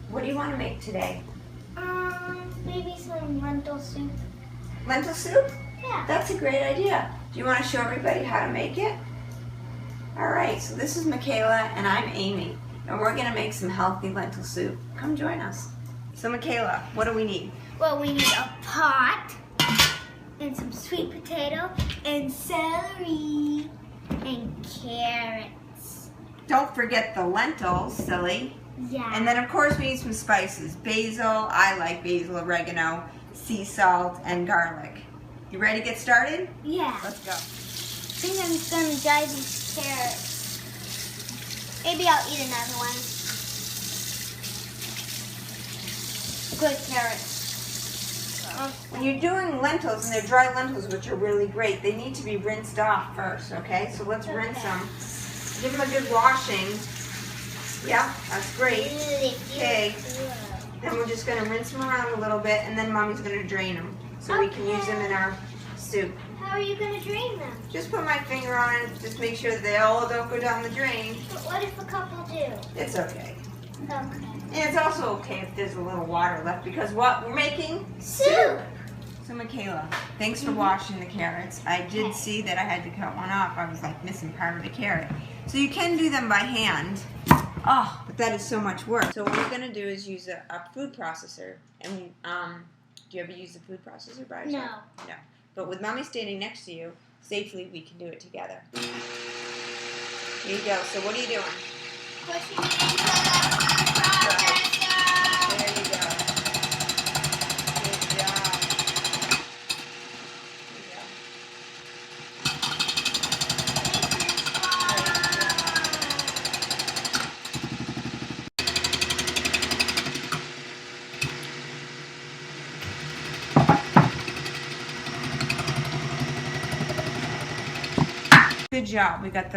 What do you want to make today? Maybe some lentil soup. Lentil soup? Yeah. That's a great idea. Do you want to show everybody how to make it? Alright, so this is MAKAYLA and I'm Amy. And we're going to make some healthy lentil soup. Come join us. So MAKAYLA, what do we need? Well, we need a pot and some sweet potato and celery and carrots. Don't forget the lentils, silly. Yeah. And then of course we need some spices. Basil, I like basil, oregano, sea salt, and garlic. You ready to get started? Yeah. Let's go. I think I'm going to dye these carrots. Maybe I'll eat another one. Good carrots. When you're doing lentils, and they're dry lentils, which are really great, they need to be rinsed off first, okay? So let's rinse them. Give them a good washing. Yeah, that's great. Okay. Then we're just going to rinse them around a little bit, and then Mommy's going to drain them so we can use them in our soup. How are you going to drain them? Just put my finger on it. Just make sure that they all don't go down the drain. But what if a couple do? It's okay. Okay. And it's also okay if there's a little water left, because what? We're making Soup! So MAKAYLA, thanks for washing the carrots. I did see that I had to cut one off. I was like missing part of the carrot. So you can do them by hand. Oh, but that is so much work. So what we're going to do is use a food processor. And do you ever use the food processor by yourself? No. No. But with Mommy standing next to you, safely we can do it together. Here you go. So what are you doing? Pushing it into the processor. There you go. Good job. There you go. Good job. We got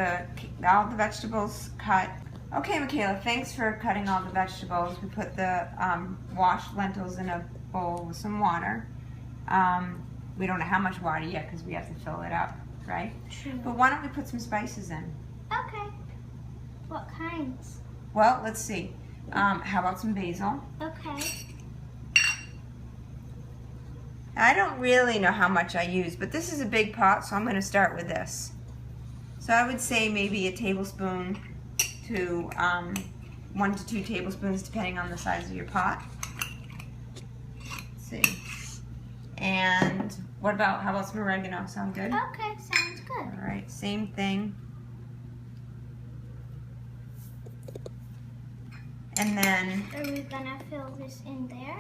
all the vegetables cut. Okay, MAKAYLA, thanks for cutting all the vegetables. We put the washed lentils in a bowl with some water. We don't know how much water yet because we have to fill it up, right? True. But why don't we put some spices in? Okay. What kinds? Well, let's see. How about some basil? Okay. I don't really know how much I use, but this is a big pot, so I'm going to start with this. So I would say maybe a tablespoon to 1 to 2 tablespoons, depending on the size of your pot. Let's see. And how about some oregano? Sound good? Okay, sounds good. All right, same thing. And then Are we gonna fill this in there?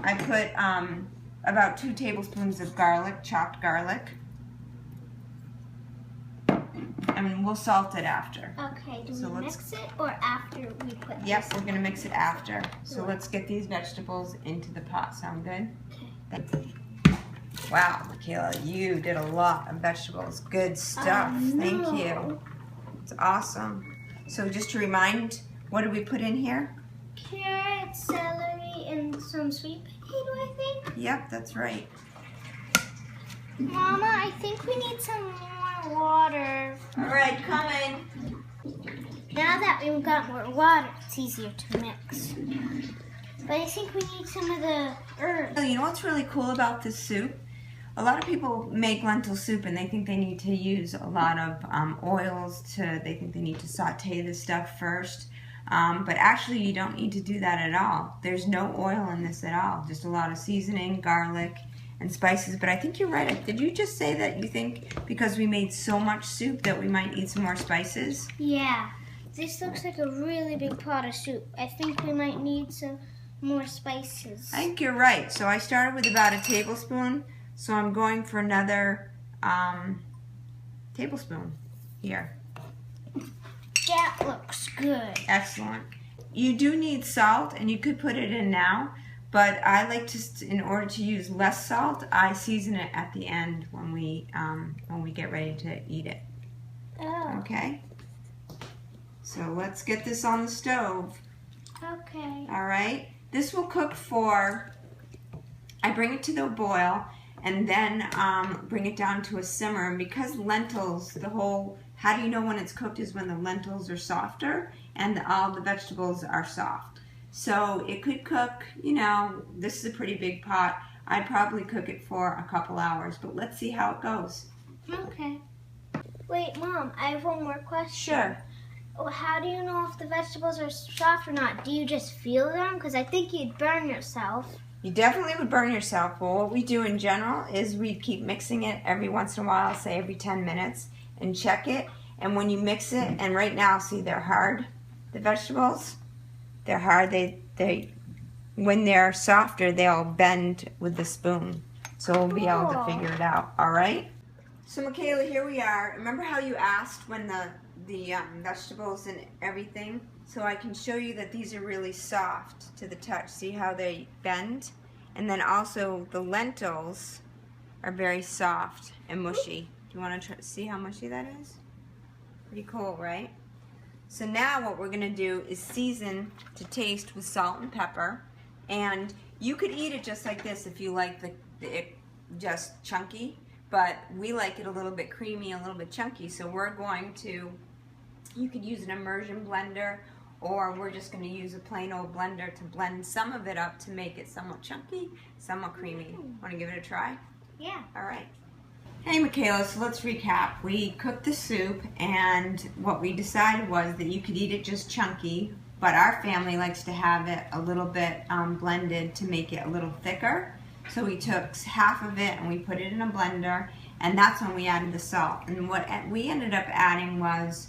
I put about 2 tablespoons of garlic, chopped garlic. And we'll salt it after. Okay, do So we mix it or after we put Yep, this we're going to mix it after. So Cool. let's get these vegetables into the pot. Sound good? Okay. Wow, MAKAYLA, you did a lot of vegetables. Good stuff. Thank you. It's awesome. So just to remind, what did we put in here? Carrot, celery, and some sweet potato, I think. Yep, that's right. Mama, I think we need some more water. All right, coming. Now that we've got more water, it's easier to mix. But I think we need some of the herbs. You know what's really cool about this soup? A lot of people make lentil soup and they think they need to use a lot of oils. They think they need to saute this stuff first. But actually you don't need to do that at all. There's no oil in this at all. Just a lot of seasoning, garlic, and spices. But I think you're right. Did you just say that you think because we made so much soup that we might need some more spices? Yeah. This looks like a really big pot of soup. I think we might need some more spices. I think you're right. So I started with about a tablespoon. So I'm going for another tablespoon here. That looks good. Excellent. You do need salt, and you could put it in now, but I like to, in order to use less salt, I season it at the end when we get ready to eat it. Oh. Okay. So let's get this on the stove. Okay. All right. This will cook for. I bring it to the boil, and then bring it down to a simmer. And because lentils, how do you know when it's cooked is when the lentils are softer and all the vegetables are soft. So it could cook, you know, this is a pretty big pot. I'd probably cook it for a couple hours, but let's see how it goes. Okay. Wait, Mom, I have one more question. Sure. How do you know if the vegetables are soft or not? Do you just feel them? Because I think you'd burn yourself. You definitely would burn yourself. Well, what we do in general is we keep mixing it every once in a while, say every 10 minutes, and check it. And when you mix it, and right now, see, they're hard, the vegetables. They're hard. When they're softer, they'll bend with the spoon. So we'll be able to figure it out, all right? So, MAKAYLA, here we are. Remember how you asked when the vegetables and everything? So I can show you that these are really soft to the touch. See how they bend? And then also the lentils are very soft and mushy. Do you want to see how mushy that is? Pretty cool, right? So now what we're going to do is season to taste with salt and pepper. And you could eat it just like this if you like it just chunky. But we like it a little bit creamy, a little bit chunky. So we're going to, you could use an immersion blender, or we're just going to use a plain old blender to blend some of it up to make it somewhat chunky, somewhat creamy. Want to give it a try? Yeah. All right. Hey, MAKAYLA, so let's recap. We cooked the soup, and what we decided was that you could eat it just chunky, but our family likes to have it a little bit blended to make it a little thicker. So we took half of it and we put it in a blender, and that's when we added the salt. And what we ended up adding was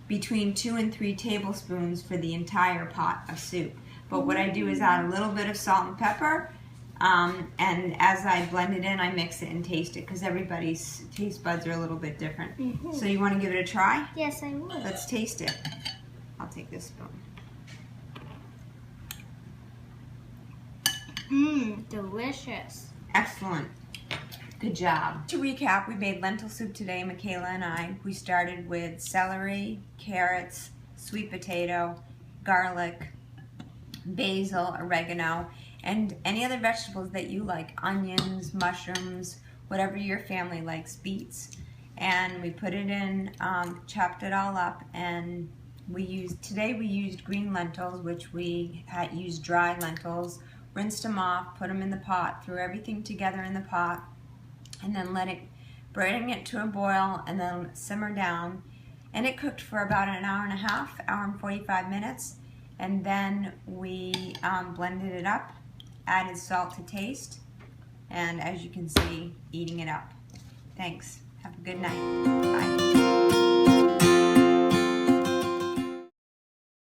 between 2 and 3 tablespoons for the entire pot of soup. But what I do is add a little bit of salt and pepper, and as I blend it in, I mix it and taste it, because everybody's taste buds are a little bit different. So you want to give it a try? Yes, I would. Let's taste it. I'll take this spoon. Delicious. Excellent. Good job. To recap, we made lentil soup today, MAKAYLA and I. We started with celery, carrots, sweet potato, garlic, basil, oregano, and any other vegetables that you like, onions, mushrooms, whatever your family likes, beets. And we put it in, chopped it all up, and today we used green lentils, which we had used dry lentils, rinsed them off, put them in the pot, threw everything together in the pot, and then bring it to a boil, and then simmer down. And it cooked for about an hour and a half, hour and 45 minutes. And then we blended it up, added salt to taste, and as you can see, eating it up. Thanks. Have a good night. Bye.